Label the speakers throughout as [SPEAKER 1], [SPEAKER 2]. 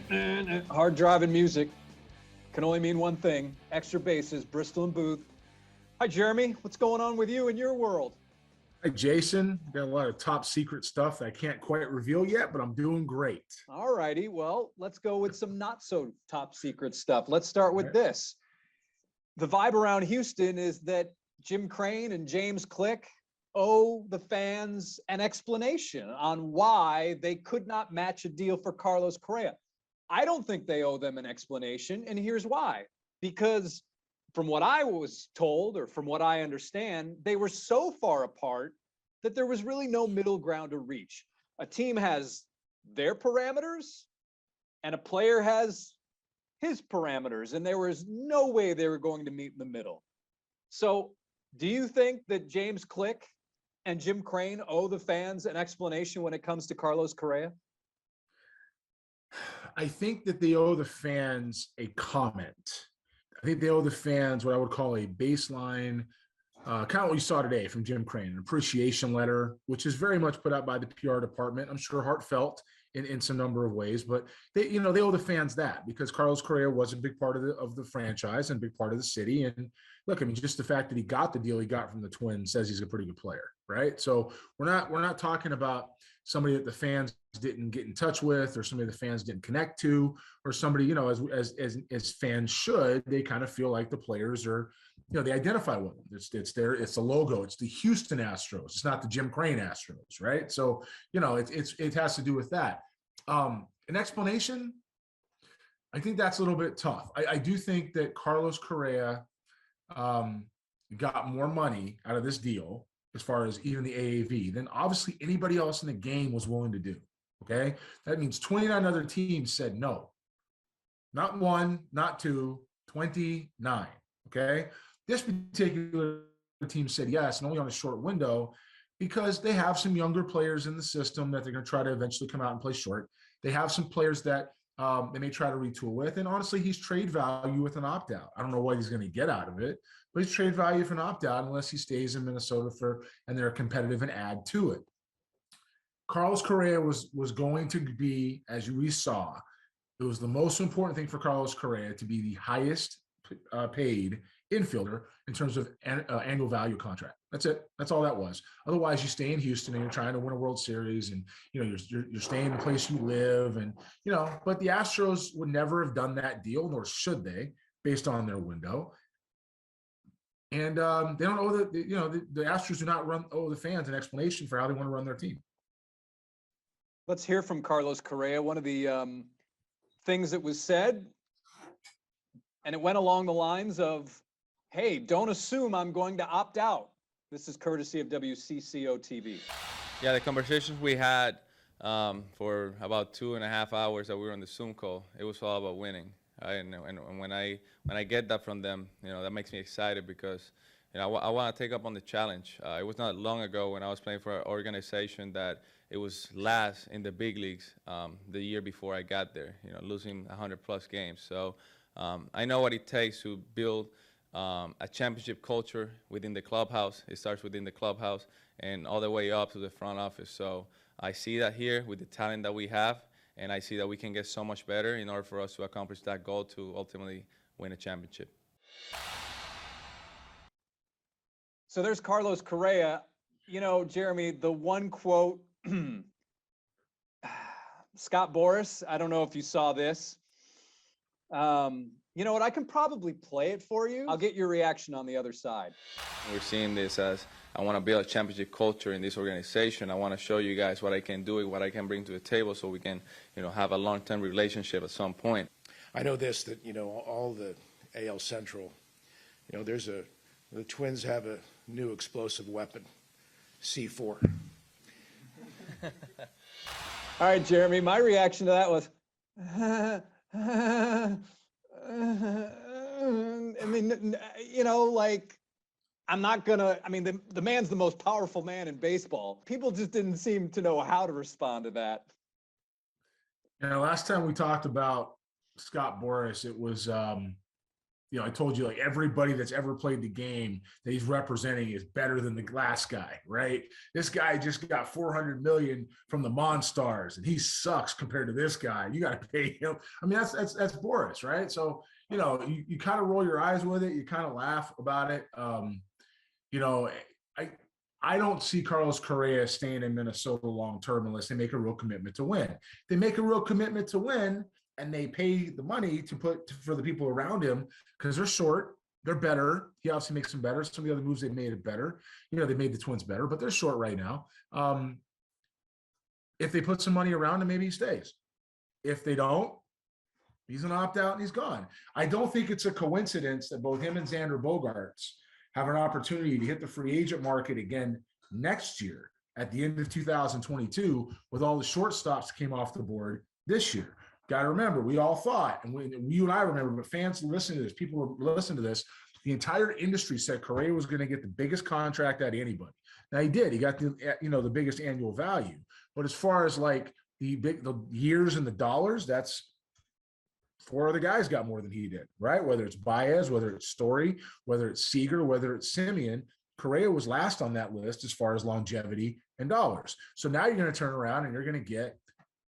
[SPEAKER 1] Hard driving music can only mean one thing. Extra bases, Bristol and Booth. Hi, Jeremy. What's going on with you in your world?
[SPEAKER 2] Hi, Jason. Got a lot of top secret stuff that I can't quite reveal yet, but I'm doing great.
[SPEAKER 1] All righty. Well, let's go with some not so top secret stuff. Let's start with this. The vibe around Houston is that Jim Crane and James Click owe the fans an explanation on why they could not match a deal for Carlos Correa. I don't think they owe them an explanation, and here's why. Because from what I was told, or from what I understand, they were so far apart that there was really no middle ground to reach. A team has their parameters, and a player has his parameters, and there was no way they were going to meet in the middle. So do you think that James Click and Jim Crane owe the fans an explanation when it comes to Carlos Correa?
[SPEAKER 2] I think that they owe the fans a comment. I think they owe the fans what I would call a baseline, kind of what you saw today from Jim Crane, an appreciation letter, which is very much put out by the PR department. I'm sure heartfelt in some number of ways, but they owe the fans that because Carlos Correa was a big part of the franchise and a big part of the city. And look, I mean, just the fact that he got the deal he got from the Twins says he's a pretty good player, right? So we're not talking about somebody that the fans didn't get in touch with, or somebody the fans didn't connect to, or somebody, as fans should, they kind of feel like the players are, they identify with them. It's the logo. It's the Houston Astros. It's not the Jim Crane Astros, right? So, it has to do with that. An explanation, I think that's a little bit tough. I do think that Carlos Correa got more money out of this deal as far as even the AAV than obviously anybody else in the game was willing to do. Okay. That means 29 other teams said no. Not one, not two, 29. Okay. This particular team said yes, and only on a short window because they have some younger players in the system that they're going to try to eventually come out and play short. They have some players that they may try to retool with. And honestly, he's trade value with an opt-out. I don't know what he's going to get out of it, but he's trade value for an opt-out unless he stays in Minnesota and they're competitive and add to it. Carlos Correa was going to be, as we saw, it was the most important thing for Carlos Correa to be the highest paid infielder in terms of annual value contract. That's it. That's all that was. Otherwise, you stay in Houston and you're trying to win a World Series, and you're staying in the place you live, and But the Astros would never have done that deal, nor should they, based on their window. And they don't owe the Astros do not owe the fans an explanation for how they want to run their team.
[SPEAKER 1] Let's hear from Carlos Correa. One of the things that was said, and it went along the lines of, hey, don't assume I'm going to opt out. This is courtesy of WCCO TV.
[SPEAKER 3] Yeah, the conversations we had for about 2.5 hours that we were on the Zoom call, it was all about winning. And when I get that from them, that makes me excited because I want to take up on the challenge. It was not long ago when I was playing for an organization that it was last in the big leagues the year before I got there, losing 100+ games. So I know what it takes to build a championship culture within the clubhouse. It starts within the clubhouse and all the way up to the front office. So I see that here with the talent that we have, and I see that we can get so much better in order for us to accomplish that goal to ultimately win a championship.
[SPEAKER 1] So there's Carlos Correa. Jeremy, the one quote, Scott Boras, I don't know if you saw this. You know what? I can probably play it for you. I'll get your reaction on the other side.
[SPEAKER 3] We're seeing this as I want to build a championship culture in this organization. I want to show you guys what I can do, what I can bring to the table so we can, have a long-term relationship at some point.
[SPEAKER 4] I know this, that, all the AL Central, the Twins have a new explosive weapon, C4.
[SPEAKER 1] All right, Jeremy, my reaction to that was, I mean, I'm not gonna, the man's the most powerful man in baseball. People just didn't seem to know how to respond to that.
[SPEAKER 2] Last time we talked about Scott Boras, it was you know, I told you, like, everybody that's ever played the game that he's representing is better than the last guy, right? This guy just got 400 million from the Monstars, and he sucks compared to this guy. You got to pay him. I mean, that's Boras, right? So, you know, you kind of roll your eyes with it. You kind of laugh about it. You know, I don't see Carlos Correa staying in Minnesota long term unless they make a real commitment to win. If they make a real commitment to win, and they pay the money to put for the people around him, because they're short, they're better. He obviously makes them better. Some of the other moves they made it better. You know, they made the Twins better, but they're short right now. If they put some money around him, maybe he stays. If they don't, he's going to opt out and he's gone. I don't think it's a coincidence that both him and Xander Bogaerts have an opportunity to hit the free agent market again next year at the end of 2022 with all the shortstops that came off the board this year. Got to remember, we all thought, and you and I remember, but fans listening to this, people were listening to this, the entire industry said Correa was going to get the biggest contract out of anybody. Now he did. He got the biggest annual value. But as far as like the years and the dollars, that's 4 other guys got more than he did, right? Whether it's Baez, whether it's Story, whether it's Seager, whether it's Simeon, Correa was last on that list as far as longevity and dollars. So now you're going to turn around and you're going to get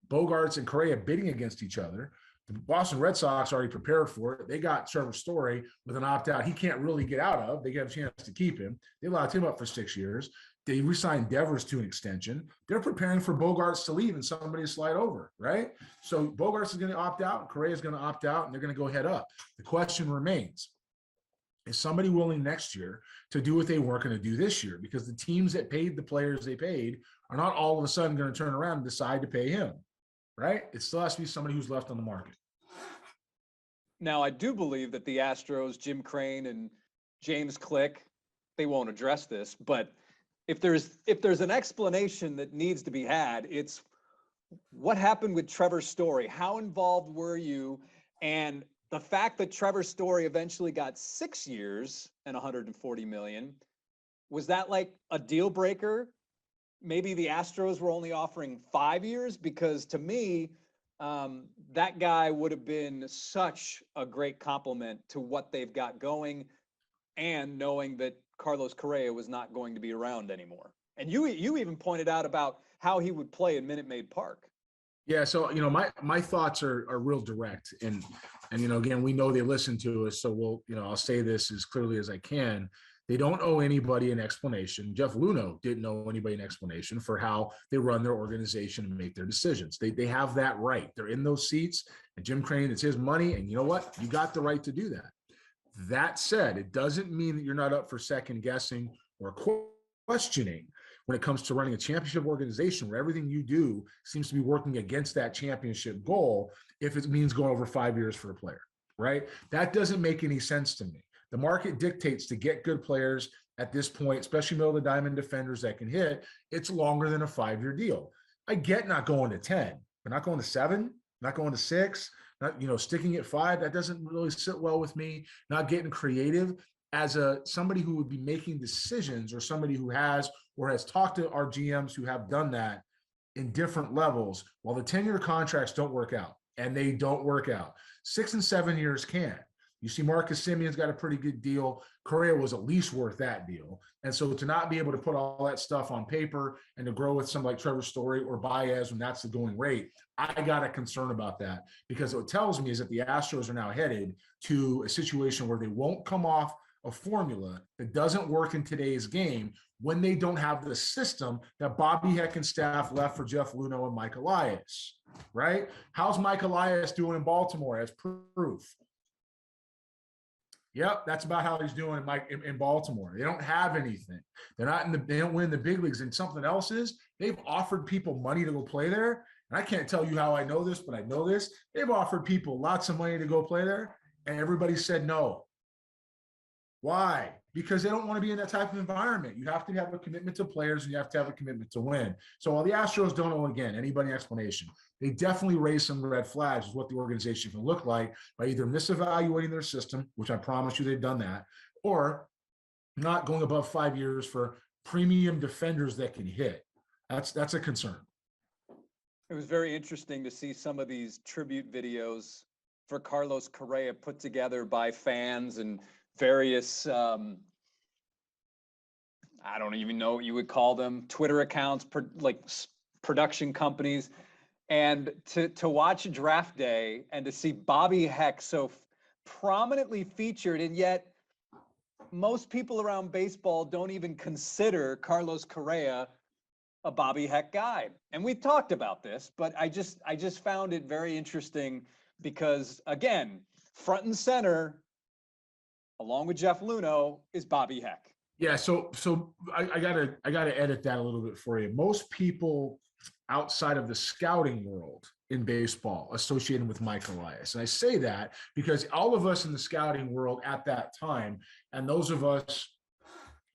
[SPEAKER 2] Bogaerts and Correa bidding against each other. The Boston Red Sox already prepared for it. They got Trevor Story with an opt-out he can't really get out of. They get a chance to keep him. They locked him up for 6 years. They re-signed Devers to an extension. They're preparing for Bogaerts to leave and somebody to slide over, right? So Bogaerts is going to opt out, Correa is going to opt out, and they're going to go head up. The question remains, is somebody willing next year to do what they weren't going to do this year? Because the teams that paid the players they paid are not all of a sudden going to turn around and decide to pay him. Right? It still has to be somebody who's left on the market.
[SPEAKER 1] Now, I do believe that the Astros, Jim Crane and James Click, they won't address this, but if there's an explanation that needs to be had, it's what happened with Trevor Story. How involved were you? And the fact that Trevor Story eventually got 6 years and 140 million, was that like a deal breaker? Maybe the Astros were only offering 5 years, because to me, that guy would have been such a great compliment to what they've got going, and knowing that Carlos Correa was not going to be around anymore. And you even pointed out about how he would play in Minute Maid Park.
[SPEAKER 2] Yeah. So, you know, my thoughts are real direct, and, you know, again, we know they listen to us. So we'll, you know, I'll say this as clearly as I can. They don't owe anybody an explanation. Jeff Luhnow didn't owe anybody an explanation for how they run their organization and make their decisions. They have that right. They're in those seats, and Jim Crane, it's his money. And you know what? You got the right to do that. That said, it doesn't mean that you're not up for second guessing or questioning when it comes to running a championship organization where everything you do seems to be working against that championship goal, if it means going over 5 years for a player, right? That doesn't make any sense to me. The market dictates to get good players at this point, especially middle of the diamond defenders that can hit, it's longer than a 5-year deal. I get not going to 10, but not going to 7, not going to 6, not, you know, sticking at 5. That doesn't really sit well with me. Not getting creative as somebody who would be making decisions, or somebody who has talked to our GMs who have done that in different levels. While the 10-year contracts don't work out, and they don't work out, 6 and 7 years can. You see Marcus Simeon's got a pretty good deal. Correa was at least worth that deal. And so to not be able to put all that stuff on paper and to grow with somebody like Trevor Story or Baez when that's the going rate, I got a concern about that, because what it tells me is that the Astros are now headed to a situation where they won't come off a formula that doesn't work in today's game when they don't have the system that Bobby Heck and staff left for Jeff Luhnow and Mike Elias, right? How's Mike Elias doing in Baltimore as proof? Yep, that's about how he's doing in Baltimore. They don't have anything. They don't win the big leagues. And something else is they've offered people money to go play there. And I can't tell you how I know this, but I know this. They've offered people lots of money to go play there, and everybody said no. Why? Because they don't want to be in that type of environment. You have to have a commitment to players, and you have to have a commitment to win. So while the Astros don't owe, again, anybody an explanation, they definitely raise some red flags as what the organization can look like by either misevaluating their system, which I promise you they've done that, or not going above 5 years for premium defenders that can hit. That's a concern.
[SPEAKER 1] It was very interesting to see some of these tribute videos for Carlos Correa put together by fans and various, I don't even know what you would call them, Twitter accounts, production companies. And to watch draft day and to see Bobby Heck so prominently featured, and yet most people around baseball don't even consider Carlos Correa a Bobby Heck guy. And we've talked about this, but I just found it very interesting because, again, front and center, along with Jeff Luhnow, is Bobby Heck.
[SPEAKER 2] Yeah, so I gotta edit that a little bit for you. Most people outside of the scouting world in baseball associated with Mike Elias, and I say that because all of us in the scouting world at that time, and those of us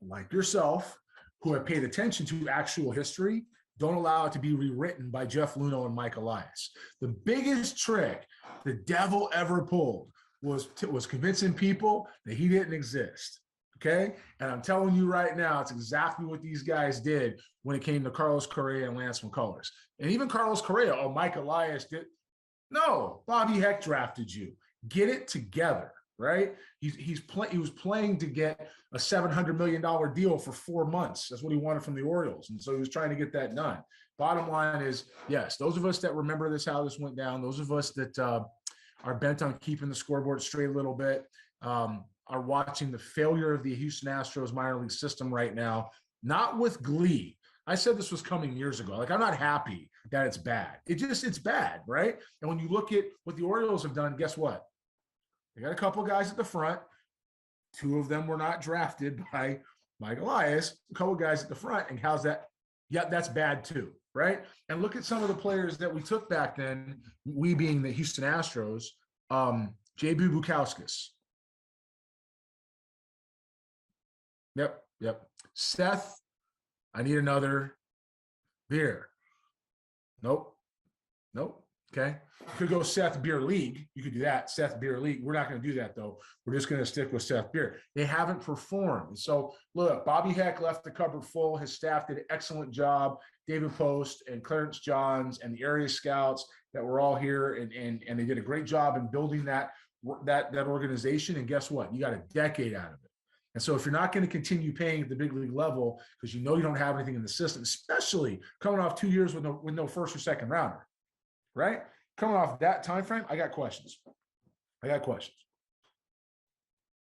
[SPEAKER 2] like yourself who have paid attention to actual history, don't allow it to be rewritten by Jeff Luhnow and Mike Elias. The biggest trick the devil ever pulled was convincing people that he didn't exist. Okay. And I'm telling you right now, it's exactly what these guys did when it came to Carlos Correa and Lance McCullers. And even Carlos Correa, Mike Elias did. No, Bobby Heck drafted you. Get it together, right? He was playing to get a $700 million deal for 4 months. That's what he wanted from the Orioles. And so he was trying to get that done. Bottom line is, yes, those of us that remember this, how this went down, those of us that are bent on keeping the scoreboard straight a little bit, are watching the failure of the Houston Astros minor league system right now, not with glee. I said this was coming years ago. Like, I'm not happy that it's bad. It's bad, right? And when you look at what the Orioles have done, guess what? They got a couple guys at the front. 2 of them were not drafted by Mike Elias. A couple guys at the front. And how's that? Yeah, that's bad too, right? And look at some of the players that we took back then, we being the Houston Astros, J.B. Bukauskas. Yep. Seth, I need another beer. Nope. Okay. You could go Seth Beer League. You could do that. Seth Beer League. We're not going to do that, though. We're just going to stick with Seth Beer. They haven't performed. So, look, Bobby Heck left the cupboard full. His staff did an excellent job. David Post and Clarence Johns and the area scouts that were all here, and they did a great job in building that organization. And guess what? You got a decade out of it. And so if you're not going to continue paying at the big league level because you know you don't have anything in the system, especially coming off 2 years with no first or second rounder, right? Coming off that time frame, I got questions.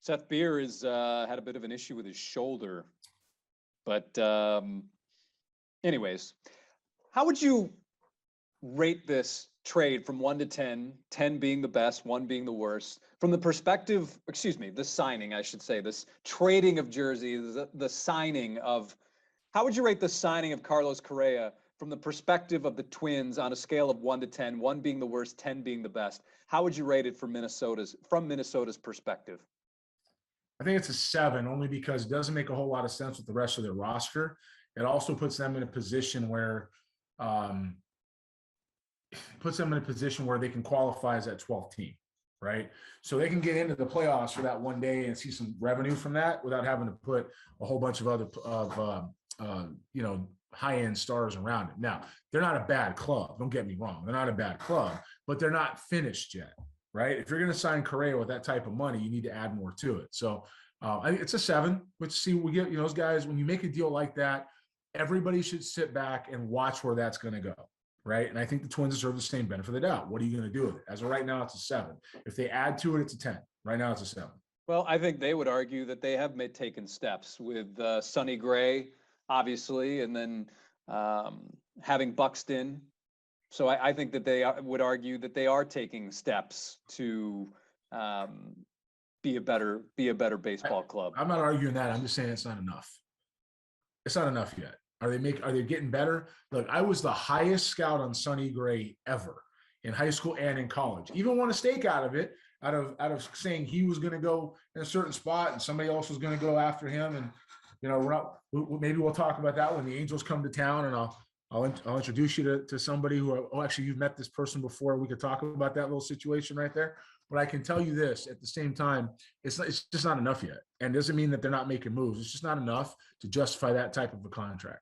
[SPEAKER 1] Seth Beer has had a bit of an issue with his shoulder. But anyways, how would you rate this trade from 1 to 10, 10 being the best, 1 being the worst, from the perspective, the signing, I should say, this trading of jerseys, the signing of, how would you rate the signing of Carlos Correa from the perspective of the Twins on a scale of 1 to 10, 1 being the worst, 10 being the best? How would you rate it from Minnesota's perspective?
[SPEAKER 2] I think it's a 7, only because it doesn't make a whole lot of sense with the rest of their roster. It also puts them in a position where they can qualify as that 12th team, right? So they can get into the playoffs for that one day and see some revenue from that without having to put a whole bunch of other high-end stars around it. Now, they're not a bad club. Don't get me wrong. They're not a bad club, but they're not finished yet, right? If you're going to sign Correa with that type of money, you need to add more to it. So I think it's a 7. Let's see. We get, those guys, when you make a deal like that, everybody should sit back and watch where that's going to go. Right. And I think the Twins deserve the same benefit of the doubt. What are you going to do with it? As of right now, it's a 7. If they add to it, it's a 10. Right now, it's a 7.
[SPEAKER 1] Well, I think they would argue that they have taken steps with Sonny Gray, obviously, and then having Buxton. So I think that they would argue that they are taking steps to be a better baseball club.
[SPEAKER 2] I'm not arguing that. I'm just saying it's not enough. It's not enough yet. Are they getting better? Look, I was the highest scout on Sonny Gray ever in high school and in college. Even won a stake out of it, out of saying he was going to go in a certain spot and somebody else was going to go after him. And maybe we'll talk about that when the Angels come to town, and I'll introduce you to somebody who actually you've met this person before. We could talk about that little situation right there. But I can tell you this at the same time, it's just not enough yet. And it doesn't mean that they're not making moves. It's just not enough to justify that type of a contract.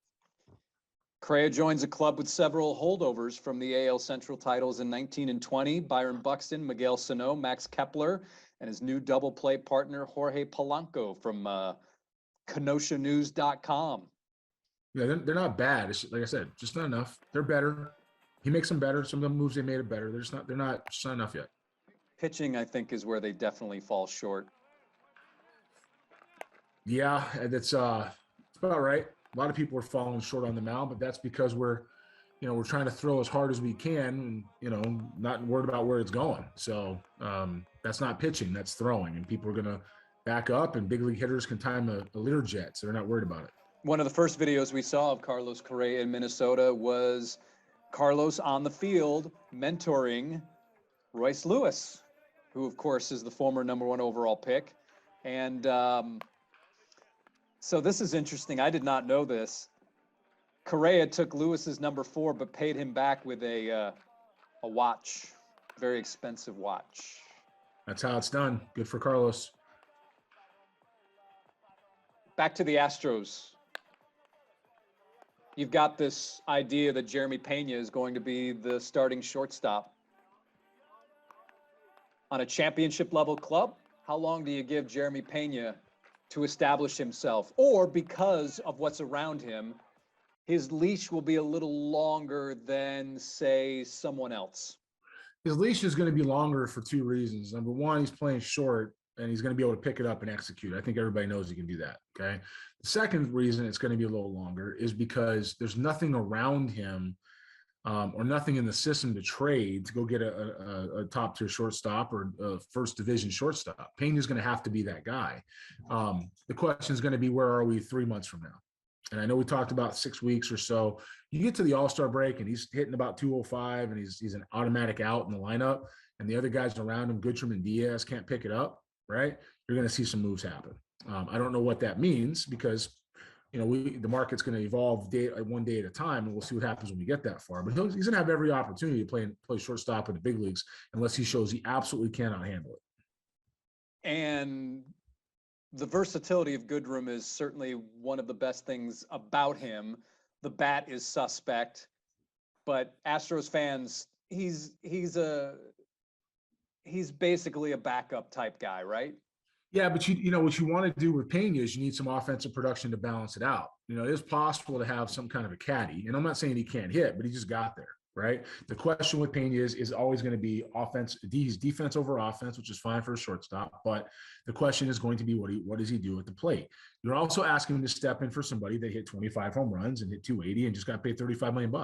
[SPEAKER 1] Correa joins a club with several holdovers from the AL Central titles in 19 and 20. Byron Buxton, Miguel Sano, Max Kepler, and his new double play partner, Jorge Polanco from KHOU
[SPEAKER 2] Yeah, they're not bad. It's like I said, just not enough. They're better. He makes them better. Some of the moves they made are better. They're not just not enough yet.
[SPEAKER 1] Pitching, I think, is where they definitely fall short.
[SPEAKER 2] Yeah, that's it's about right. A lot of people are falling short on the mound, but that's because we're trying to throw as hard as we can and, not worried about where it's going. So that's not pitching, that's throwing. And people are going to back up, and big league hitters can time a Learjet, so they're not worried about it.
[SPEAKER 1] One of the first videos we saw of Carlos Correa in Minnesota was Carlos on the field mentoring Royce Lewis, who, of course, is the former #1 overall pick. And so this is interesting. I did not know this. Correa took Lewis's #4, but paid him back with a watch, very expensive watch.
[SPEAKER 2] That's how it's done. Good for Carlos.
[SPEAKER 1] Back to the Astros. You've got this idea that Jeremy Pena is going to be the starting shortstop. On a championship level club, how long do you give Jeremy Pena to establish himself? Or because of what's around him, his leash will be a little longer than, say, someone else?
[SPEAKER 2] His leash is going to be longer for two reasons. Number one, he's playing short, and he's going to be able to pick it up and execute. I think everybody knows he can do that. Okay. The second reason it's going to be a little longer is because there's nothing around him or nothing in the system to trade to go get a top tier shortstop or a first division shortstop. Pena is going to have to be that guy. The question is going to be, where are we 3 months from now? And I know we talked about 6 weeks or so. You get to the All-Star break and he's hitting about 205 and he's an automatic out in the lineup, and the other guys around him, Goodrum and Diaz, can't pick it up, right? You're going to see some moves happen. I don't know what that means because, the market's going to evolve one day at a time, and we'll see what happens when we get that far. But he's going to have every opportunity to play shortstop in the big leagues unless he shows he absolutely cannot handle it.
[SPEAKER 1] And the versatility of Goodrum is certainly one of the best things about him. The bat is suspect, but Astros fans, he's basically a backup type guy, right?
[SPEAKER 2] Yeah, but what you want to do with Pena is you need some offensive production to balance it out. It is possible to have some kind of a caddy, and I'm not saying he can't hit, but he just got there, right? The question with Pena is always going to be offense. He's defense over offense, which is fine for a shortstop, but the question is going to be what does he do at the plate? You're also asking him to step in for somebody that hit 25 home runs and hit 280 and just got paid $35 million.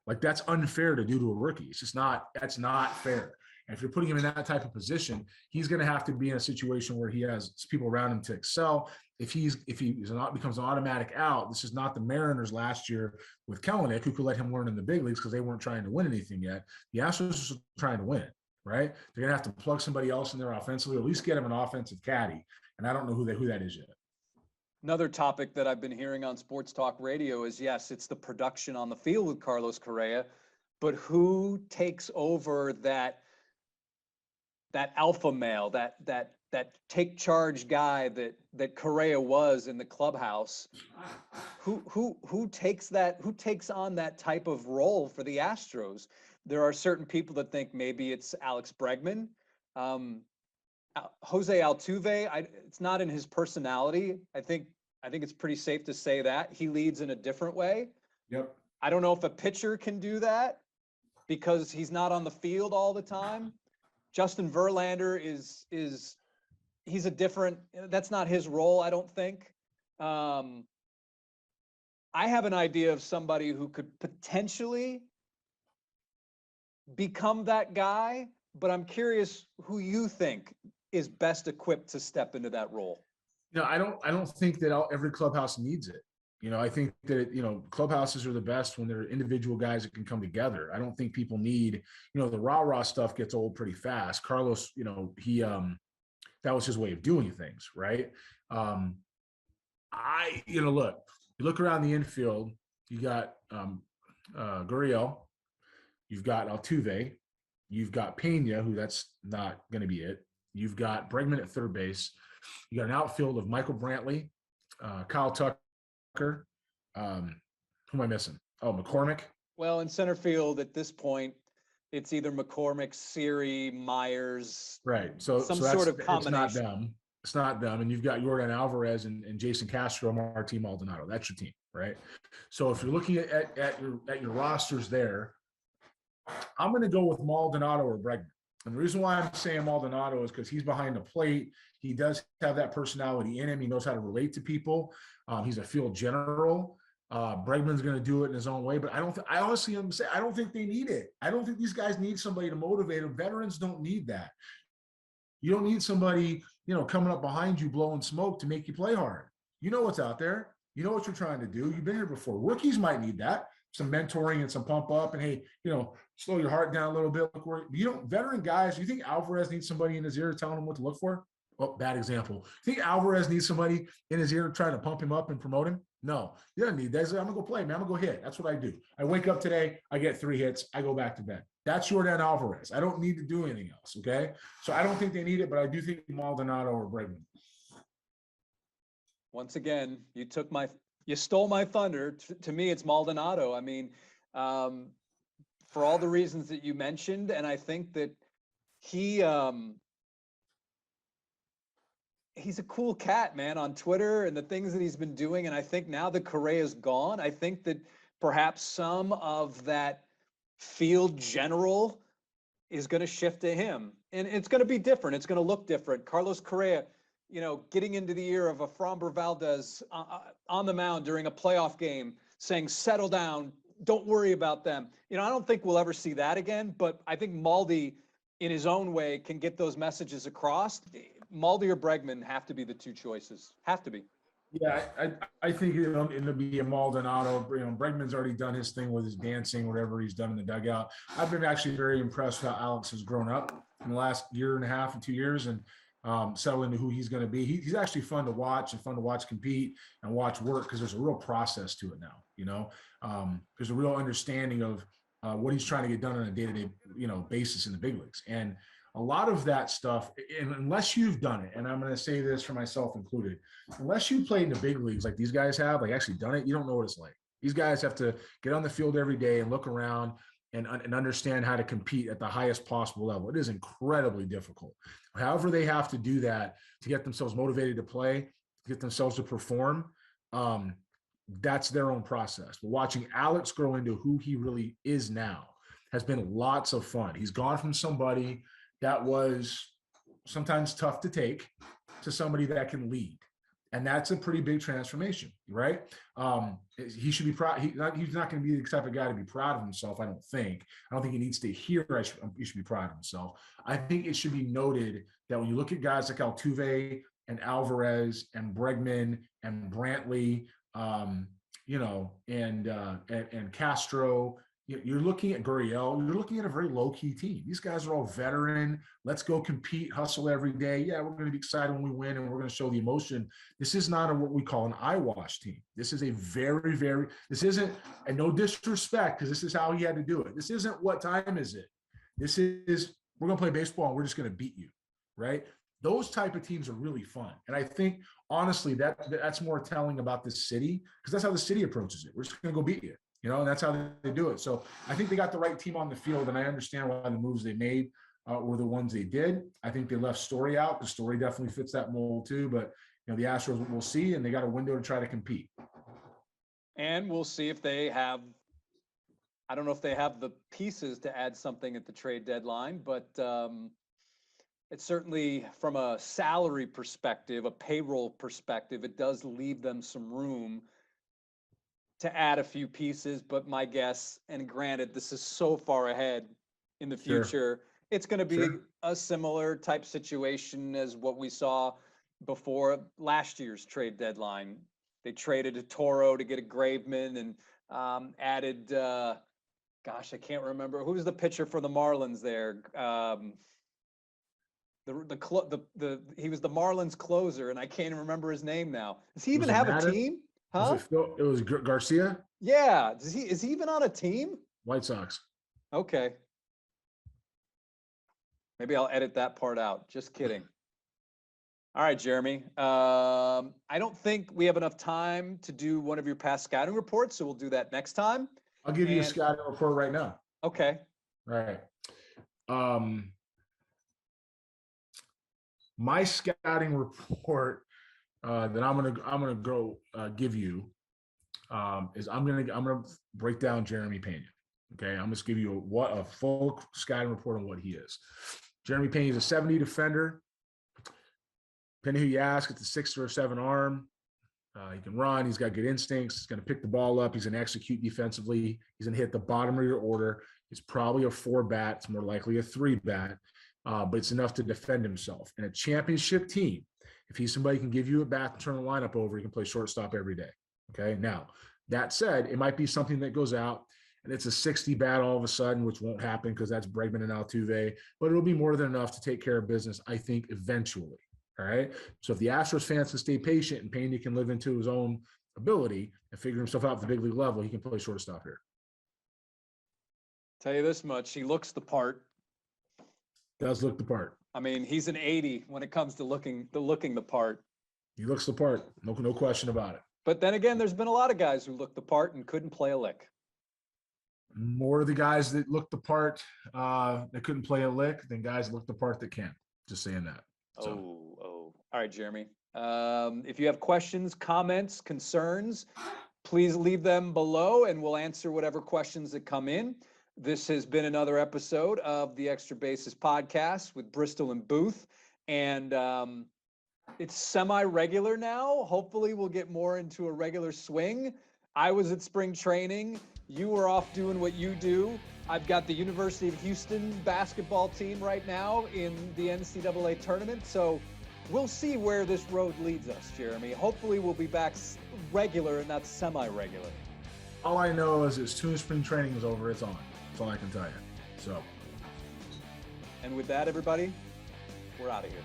[SPEAKER 2] Like, that's unfair to do to a rookie. It's just that's not fair. And if you're putting him in that type of position, he's going to have to be in a situation where he has people around him to excel. If he becomes an automatic out, this is not the Mariners last year with Kelenic, who could let him learn in the big leagues because they weren't trying to win anything yet. The Astros are trying to win, right? They're going to have to plug somebody else in there offensively, or at least get him an offensive caddy. And I don't know who that is yet.
[SPEAKER 1] Another topic that I've been hearing on Sports Talk Radio is, yes, it's the production on the field with Carlos Correa, but who takes over that alpha male, that take charge guy that Correa was in the clubhouse? Who takes on that type of role for the Astros? There are certain people that think maybe it's Alex Bregman. Jose Altuve, it's not in his personality. I think it's pretty safe to say that he leads in a different way.
[SPEAKER 2] Yep.
[SPEAKER 1] I don't know if a pitcher can do that because he's not on the field all the time. Justin Verlander he's a different, that's not his role, I don't think. I have an idea of somebody who could potentially become that guy, but I'm curious who you think is best equipped to step into that role.
[SPEAKER 2] I don't think that every clubhouse needs it. I think that, clubhouses are the best when they're individual guys that can come together. I don't think people need, the rah-rah stuff gets old pretty fast. Carlos, he, that was his way of doing things, right? Look, you look around the infield, you got Gurriel, you've got Altuve, you've got Pena, who that's not going to be it. You've got Bregman at third base. You got an outfield of Michael Brantley, Kyle Tucker. Who am I missing? Oh, McCormick.
[SPEAKER 1] Well, in center field at this point, it's either McCormick, Siri, Myers,
[SPEAKER 2] Right. So
[SPEAKER 1] some
[SPEAKER 2] that's
[SPEAKER 1] sort of
[SPEAKER 2] it's not
[SPEAKER 1] combination.
[SPEAKER 2] them. It's not them. And you've got Jordan Alvarez and Jason Castro, Martín Maldonado. That's your team, right? So if you're looking at your rosters there, I'm going to go with Maldonado or Bregman. And the reason why I'm saying Maldonado is because he's behind the plate. He does have that personality in him. He knows how to relate to people. He's a field general. Bregman's going to do it in his own way, but I honestly am saying I don't think they need it. I don't think these guys need somebody to motivate them. Veterans don't need that. You don't need somebody, coming up behind you blowing smoke to make you play hard. You know what's out there. You know what you're trying to do. You've been here before. Rookies might need that, some mentoring and some pump up, and hey, slow your heart down a little bit. Look where veteran guys. You think Alvarez needs somebody in his ear telling him what to look for? Oh, bad example. You think Alvarez needs somebody in his ear trying to pump him up and promote him? No, you don't need that. I'm gonna go play, man. I'm gonna go hit. That's what I do. I wake up today, I get 3 hits, I go back to bed. That's Jordan Alvarez. I don't need to do anything else. Okay. So I don't think they need it, but I do think Maldonado or Bregman.
[SPEAKER 1] Once again, you stole my thunder. To me, it's Maldonado. I mean, for all the reasons that you mentioned, and I think that he's a cool cat, man, on Twitter and the things that he's been doing. And I think now that Correa's gone, I think that perhaps some of that field general is going to shift to him, and it's going to be different. It's going to look different. Carlos Correa, getting into the ear of a Framber Valdez on the mound during a playoff game saying, settle down, don't worry about them. I don't think we'll ever see that again, but I think Maldi in his own way can get those messages across. Maldi or Bregman have to be the two choices. Have to be.
[SPEAKER 2] Yeah, I think it'll be a Maldonado. Bregman's already done his thing with his dancing, whatever he's done in the dugout. I've been actually very impressed with how Alex has grown up in the last year and a half and 2 years, and settle into who he's going to be. He's actually fun to watch and fun to watch compete and watch work because there's a real process to it now. There's a real understanding of what he's trying to get done on a day-to-day, basis in the big leagues. And a lot of that stuff, and unless you've done it, and I'm going to say this for myself included, unless you played in the big leagues like these guys have, like actually done it, you don't know what it's like. These guys have to get on the field every day and look around and understand how to compete at the highest possible level. It is incredibly difficult. However, they have to do that to get themselves motivated to play, to get themselves to perform. That's their own process. But watching Alex grow into who he really is now has been lots of fun. He's gone from somebody that was sometimes tough to take to somebody that can lead. And that's a pretty big transformation, right? He should be proud. He's not going to be the type of guy to be proud of himself, I don't think. I don't think he needs to hear he should be proud of himself. I think it should be noted that when you look at guys like Altuve and Alvarez and Bregman and Brantley, and Castro, you're looking at Gurriel, you're looking at a very low-key team. These guys are all veteran. Let's go compete, hustle every day. Yeah, we're going to be excited when we win, and we're going to show the emotion. This is not what we call an eyewash team. This is a very, very – this isn't – and no disrespect, because this is how he had to do it. This isn't what time is it. This is we're going to play baseball, and we're just going to beat you, right? Those type of teams are really fun. And I think, honestly, that's more telling about this city, because that's how the city approaches it. We're just going to go beat you. And that's how they do it. So I think they got the right team on the field, and I understand why the moves they made were the ones they did. I think they left Story out. The Story definitely fits that mold too, but the Astros, we'll see, and they got a window to try to compete.
[SPEAKER 1] And we'll see if they have, I don't know if they have the pieces to add something at the trade deadline, but it's certainly from a salary perspective, a payroll perspective, it does leave them some room to add a few pieces. But my guess, and granted, this is so far ahead in the future,
[SPEAKER 2] Sure.
[SPEAKER 1] It's going to be a similar type situation as what we saw before last year's trade deadline. They traded a Toro to get a Graveman and added, gosh, I can't remember. Who's the pitcher for the Marlins there? He was the Marlins closer, and I can't even remember his name now. Does he even have a team? Huh?
[SPEAKER 2] It was Garcia?
[SPEAKER 1] Yeah. Is he even on a team?
[SPEAKER 2] White Sox.
[SPEAKER 1] Okay. Maybe I'll edit that part out. Just kidding. All right, Jeremy. I don't think we have enough time to do one of your past scouting reports, so we'll do that next time.
[SPEAKER 2] I'll give you a
[SPEAKER 1] And-
[SPEAKER 2] scouting report right now.
[SPEAKER 1] Okay.
[SPEAKER 2] All right. My scouting report that I'm gonna go give you is I'm gonna break down Jeremy Pena. Okay, I'm just give you a full scouting report on what he is. Jeremy Pena is a 70 defender. Depending who you ask, it's a 6 or a 7 arm. He can run. He's got good instincts. He's going to pick the ball up. He's going to execute defensively. He's going to hit the bottom of your order. It's probably a 4 bat. It's more likely a 3 bat, but it's enough to defend himself. And a championship team, if he's somebody who can give you a bat and turn the lineup over, he can play shortstop every day. Okay. Now, that said, it might be something that goes out and it's a 60 bat all of a sudden, which won't happen because that's Bregman and Altuve, but it'll be more than enough to take care of business, I think, eventually. All right. So if the Astros fans can stay patient and Pena can live into his own ability and figure himself out at the big league level, he can play shortstop here.
[SPEAKER 1] Tell you this much, he looks the part.
[SPEAKER 2] Does look the part.
[SPEAKER 1] I mean, he's an 80 when it comes to looking the part.
[SPEAKER 2] He looks the part. No question about it.
[SPEAKER 1] But then again, there's been a lot of guys who looked the part and couldn't play a lick.
[SPEAKER 2] More of the guys that look the part that couldn't play a lick than guys that look the part that can. Just saying that. So.
[SPEAKER 1] Oh. All right, Jeremy. If you have questions, comments, concerns, please leave them below and we'll answer whatever questions that come in. This has been another episode of the Extra Bases podcast with Bristol and Booth. And it's semi-regular now. Hopefully we'll get more into a regular swing. I was at spring training. You were off doing what you do. I've got the University of Houston basketball team right now in the NCAA tournament. So we'll see where this road leads us, Jeremy. Hopefully we'll be back regular and not semi-regular.
[SPEAKER 2] All I know is as soon as spring training is over, it's on. That's all I can tell you. So.
[SPEAKER 1] And with that, everybody, we're out of here.